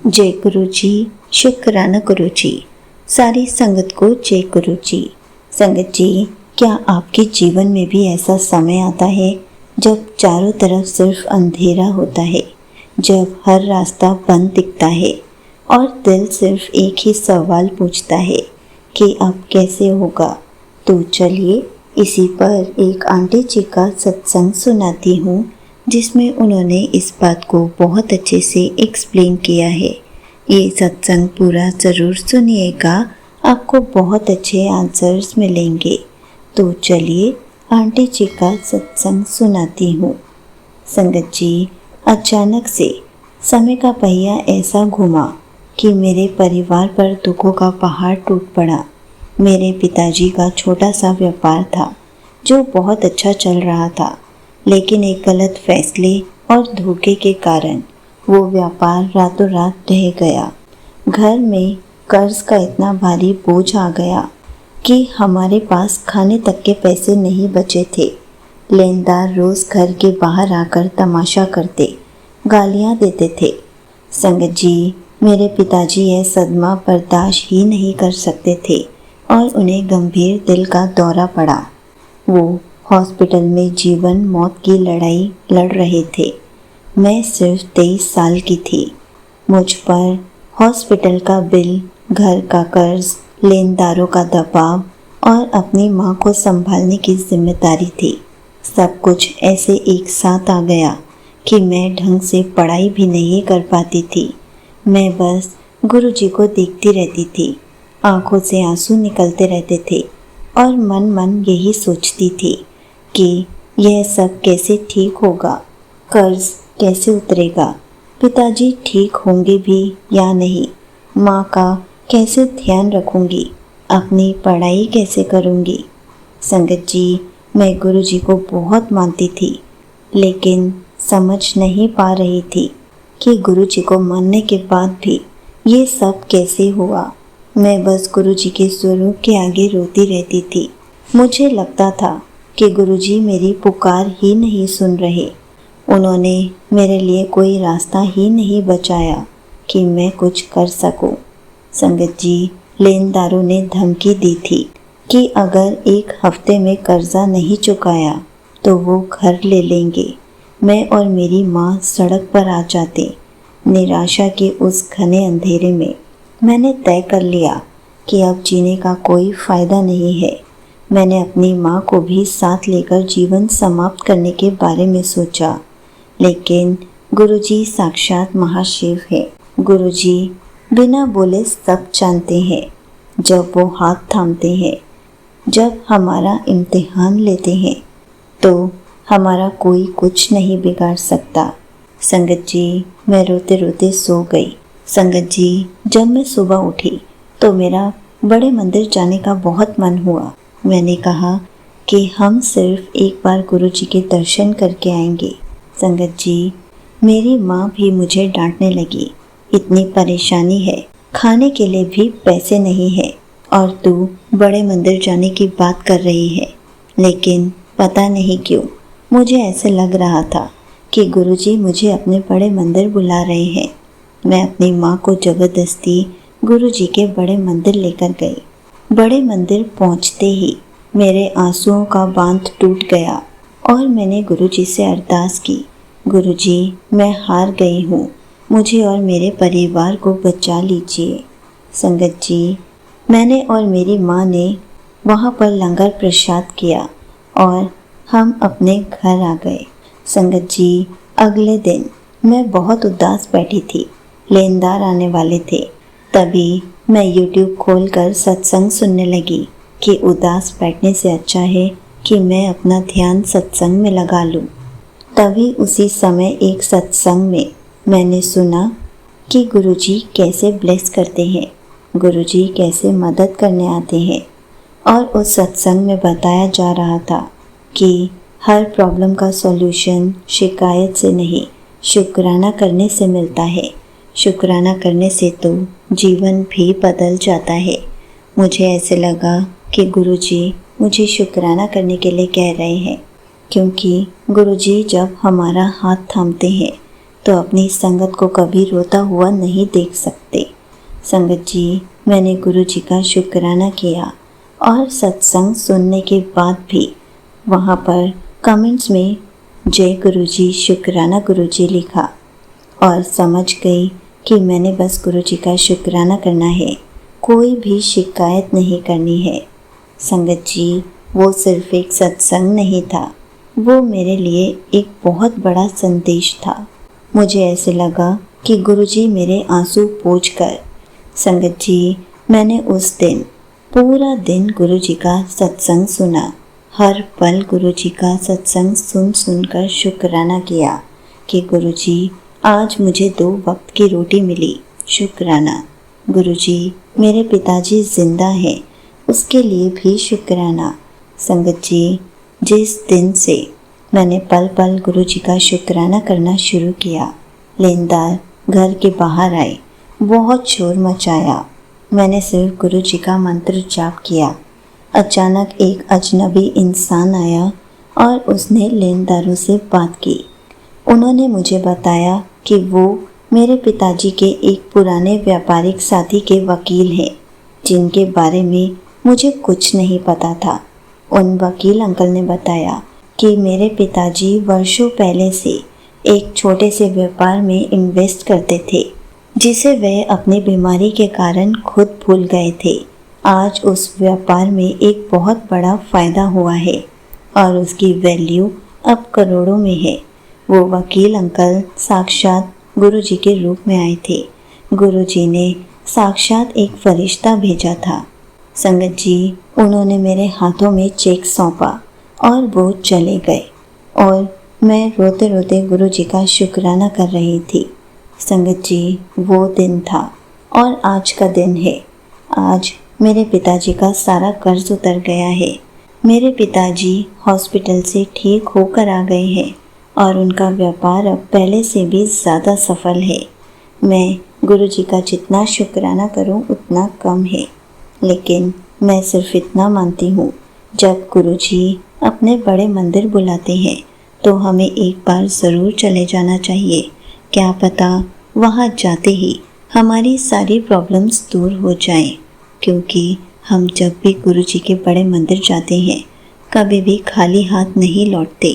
जय गुरु जी, शुक्राना गुरु जी। सारी संगत को जय गुरु जी। संगत जी, क्या आपके जीवन में भी ऐसा समय आता है जब चारों तरफ सिर्फ अंधेरा होता है, जब हर रास्ता बंद दिखता है और दिल सिर्फ एक ही सवाल पूछता है कि अब कैसे होगा? तो चलिए इसी पर एक आंटी जी का सत्संग सुनाती हूँ, जिसमें उन्होंने इस बात को बहुत अच्छे से एक्सप्लेन किया है। ये सत्संग पूरा ज़रूर सुनिएगा, आपको बहुत अच्छे आंसर्स मिलेंगे। तो चलिए आंटी जी का सत्संग सुनाती हूँ। संगत जी, अचानक से समय का पहिया ऐसा घुमा कि मेरे परिवार पर दुखों का पहाड़ टूट पड़ा। मेरे पिताजी का छोटा सा व्यापार था जो बहुत अच्छा चल रहा था, लेकिन एक गलत फैसले और धोखे के कारण वो व्यापार रातों रात ढह गया। घर में कर्ज का इतना भारी बोझ आ गया कि हमारे पास खाने तक के पैसे नहीं बचे थे। लेनदार रोज घर के बाहर आकर तमाशा करते, गालियां देते थे। संगत जी, मेरे पिताजी यह सदमा बर्दाश्त ही नहीं कर सकते थे और उन्हें गंभीर दिल का दौरा पड़ा। वो हॉस्पिटल में जीवन मौत की लड़ाई लड़ रहे थे। मैं सिर्फ 23 साल की थी। मुझ पर हॉस्पिटल का बिल, घर का कर्ज, लेनदारों का दबाव और अपनी माँ को संभालने की जिम्मेदारी थी। सब कुछ ऐसे एक साथ आ गया कि मैं ढंग से पढ़ाई भी नहीं कर पाती थी। मैं बस गुरुजी को देखती रहती थी। आंखों से आंसू निकलते रहते थे और मन मन यही सोचती थी कि यह सब कैसे ठीक होगा, कर्ज कैसे उतरेगा, पिताजी ठीक होंगे भी या नहीं, माँ का कैसे ध्यान रखूँगी, अपनी पढ़ाई कैसे करूँगी। संगत जी, मैं गुरुजी को बहुत मानती थी, लेकिन समझ नहीं पा रही थी कि गुरुजी को मानने के बाद भी ये सब कैसे हुआ। मैं बस गुरुजी के स्वरूप के आगे रोती रहती थी। मुझे लगता था कि गुरुजी मेरी पुकार ही नहीं सुन रहे। उन्होंने मेरे लिए कोई रास्ता ही नहीं बचाया कि मैं कुछ कर सकूं। संगत जी, लेनदारों ने धमकी दी थी कि अगर एक हफ्ते में कर्जा नहीं चुकाया तो वो घर ले लेंगे। मैं और मेरी माँ सड़क पर आ जाते। निराशा के उस घने अंधेरे में मैंने तय कर लिया कि अब जीने का कोई फ़ायदा नहीं है। मैंने अपनी माँ को भी साथ लेकर जीवन समाप्त करने के बारे में सोचा, लेकिन गुरुजी साक्षात महाशिव है। गुरुजी बिना बोले सब जानते हैं। जब वो हाथ थामते हैं, जब हमारा इम्तिहान लेते हैं, तो हमारा कोई कुछ नहीं बिगाड़ सकता। संगत जी, मैं रोते रोते सो गई। संगत जी, जब मैं सुबह उठी तो मेरा बड़े मंदिर जाने का बहुत मन हुआ। मैंने कहा कि हम सिर्फ एक बार गुरुजी के दर्शन करके आएंगे। संगत जी, मेरी माँ भी मुझे डांटने लगी, इतनी परेशानी है, खाने के लिए भी पैसे नहीं है और तू बड़े मंदिर जाने की बात कर रही है। लेकिन पता नहीं क्यों मुझे ऐसे लग रहा था कि गुरुजी मुझे अपने बड़े मंदिर बुला रहे हैं। मैं अपनी माँ को ज़बरदस्ती गुरुजी के बड़े मंदिर लेकर गई। बड़े मंदिर पहुँचते ही मेरे आंसुओं का बांध टूट गया और मैंने गुरुजी से अरदास की, गुरुजी, मैं हार गई हूँ, मुझे और मेरे परिवार को बचा लीजिए। संगत जी, मैंने और मेरी माँ ने वहाँ पर लंगर प्रसाद किया और हम अपने घर आ गए। संगत जी, अगले दिन मैं बहुत उदास बैठी थी। लेनदार आने वाले थे। तभी मैं YouTube खोलकर सत्संग सुनने लगी कि उदास बैठने से अच्छा है कि मैं अपना ध्यान सत्संग में लगा लूं। तभी उसी समय एक सत्संग में मैंने सुना कि गुरुजी कैसे ब्लेस करते हैं, गुरुजी कैसे मदद करने आते हैं। और उस सत्संग में बताया जा रहा था कि हर प्रॉब्लम का सॉल्यूशन शिकायत से नहीं, शुक्राना करने से मिलता है। शुक्राना करने से तो जीवन भी बदल जाता है। मुझे ऐसे लगा कि गुरुजी मुझे शुक्राना करने के लिए कह रहे हैं, क्योंकि गुरुजी जब हमारा हाथ थामते हैं तो अपनी संगत को कभी रोता हुआ नहीं देख सकते। संगत जी, मैंने गुरु जी का शुक्राना किया और सत्संग सुनने के बाद भी वहाँ पर कमेंट्स में जय गुरु जी, शुक्राना गुरु जी लिखा और समझ गई कि मैंने बस गुरु जी का शुक्राना करना है, कोई भी शिकायत नहीं करनी है। संगत जी, वो सिर्फ एक सत्संग नहीं था, वो मेरे लिए एक बहुत बड़ा संदेश था। मुझे ऐसे लगा कि गुरु जी मेरे आंसू पोंछ कर। संगत जी, मैंने उस दिन पूरा दिन गुरु जी का सत्संग सुना। हर पल गुरु जी का सत्संग सुन कर शुक्राना किया कि गुरु जी, आज मुझे 2 वक्त की रोटी मिली, शुक्राना। गुरु जी, मेरे पिताजी जिंदा हैं, उसके लिए भी शुक्राना। संगत जी, जिस दिन से मैंने पल पल गुरु जी का शुक्राना करना शुरू किया, लेनदार घर के बाहर आए, बहुत शोर मचाया। मैंने सिर्फ गुरु जी का मंत्र जाप किया। अचानक एक अजनबी इंसान आया और उसने लेनदारों से बात की। उन्होंने मुझे बताया कि वो मेरे पिताजी के एक पुराने व्यापारिक साथी के वकील हैं, जिनके बारे में मुझे कुछ नहीं पता था। उन वकील अंकल ने बताया कि मेरे पिताजी वर्षों पहले से एक छोटे से व्यापार में इन्वेस्ट करते थे, जिसे वे अपनी बीमारी के कारण खुद भूल गए थे। आज उस व्यापार में एक बहुत बड़ा फ़ायदा हुआ है और उसकी वैल्यू अब करोड़ों में है। वो वकील अंकल साक्षात गुरुजी के रूप में आए थे। गुरुजी ने साक्षात एक फरिश्ता भेजा था। संगत जी, उन्होंने मेरे हाथों में चेक सौंपा और वो चले गए और मैं रोते रोते गुरुजी का शुक्राना कर रही थी। संगत जी, वो दिन था और आज का दिन है। आज मेरे पिताजी का सारा कर्ज उतर गया है। मेरे पिताजी हॉस्पिटल से ठीक होकर आ गए हैं और उनका व्यापार अब पहले से भी ज़्यादा सफल है। मैं गुरुजी का जितना शुक्राना करूं उतना कम है, लेकिन मैं सिर्फ इतना मानती हूँ, जब गुरुजी अपने बड़े मंदिर बुलाते हैं तो हमें एक बार ज़रूर चले जाना चाहिए। क्या पता वहाँ जाते ही हमारी सारी प्रॉब्लम्स दूर हो जाएं, क्योंकि हम जब भी गुरुजी के बड़े मंदिर जाते हैं कभी भी खाली हाथ नहीं लौटते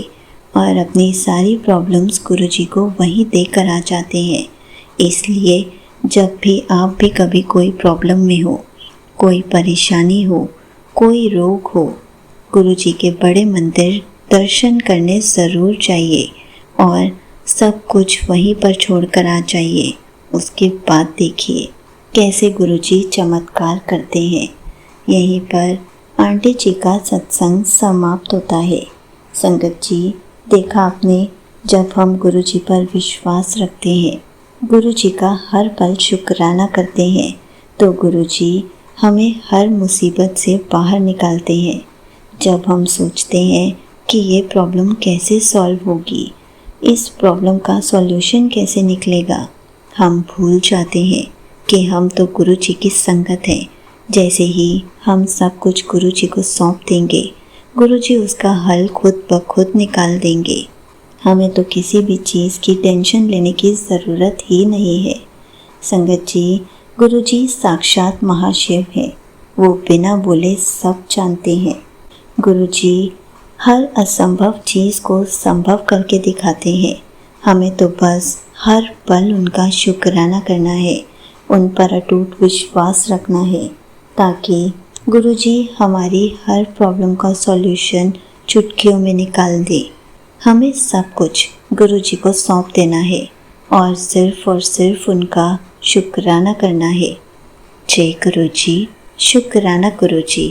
और अपनी सारी प्रॉब्लम्स गुरुजी को वहीं देकर आ जाते हैं। इसलिए जब भी आप भी कभी कोई प्रॉब्लम में हो, कोई परेशानी हो, कोई रोग हो, गुरुजी के बड़े मंदिर दर्शन करने ज़रूर जाइए और सब कुछ वहीं पर छोड़कर आ जाइए। उसके बाद देखिए कैसे गुरुजी चमत्कार करते हैं। यहीं पर आंटी जी का सत्संग समाप्त होता है। संगत जी, देखा आपने, जब हम गुरुजी पर विश्वास रखते हैं, गुरुजी का हर पल शुक्राना करते हैं, तो गुरुजी हमें हर मुसीबत से बाहर निकालते हैं। जब हम सोचते हैं कि ये प्रॉब्लम कैसे सॉल्व होगी, इस प्रॉब्लम का सॉल्यूशन कैसे निकलेगा, हम भूल जाते हैं कि हम तो गुरुजी की संगत हैं। जैसे ही हम सब कुछ गुरुजी को सौंप देंगे, गुरुजी उसका हल खुद ब खुद निकाल देंगे। हमें तो किसी भी चीज़ की टेंशन लेने की ज़रूरत ही नहीं है। संगत जी, गुरुजी साक्षात महाशिव हैं। वो बिना बोले सब जानते हैं। गुरुजी हर असंभव चीज़ को संभव करके दिखाते हैं। हमें तो बस हर पल उनका शुक्राना करना है, उन पर अटूट विश्वास रखना है, ताकि गुरुजी हमारी हर प्रॉब्लम का सॉल्यूशन चुटकियों में निकाल दे। हमें सब कुछ गुरुजी को सौंप देना है और सिर्फ उनका शुक्राना करना है। जय गुरुजी, शुक्राना गुरुजी।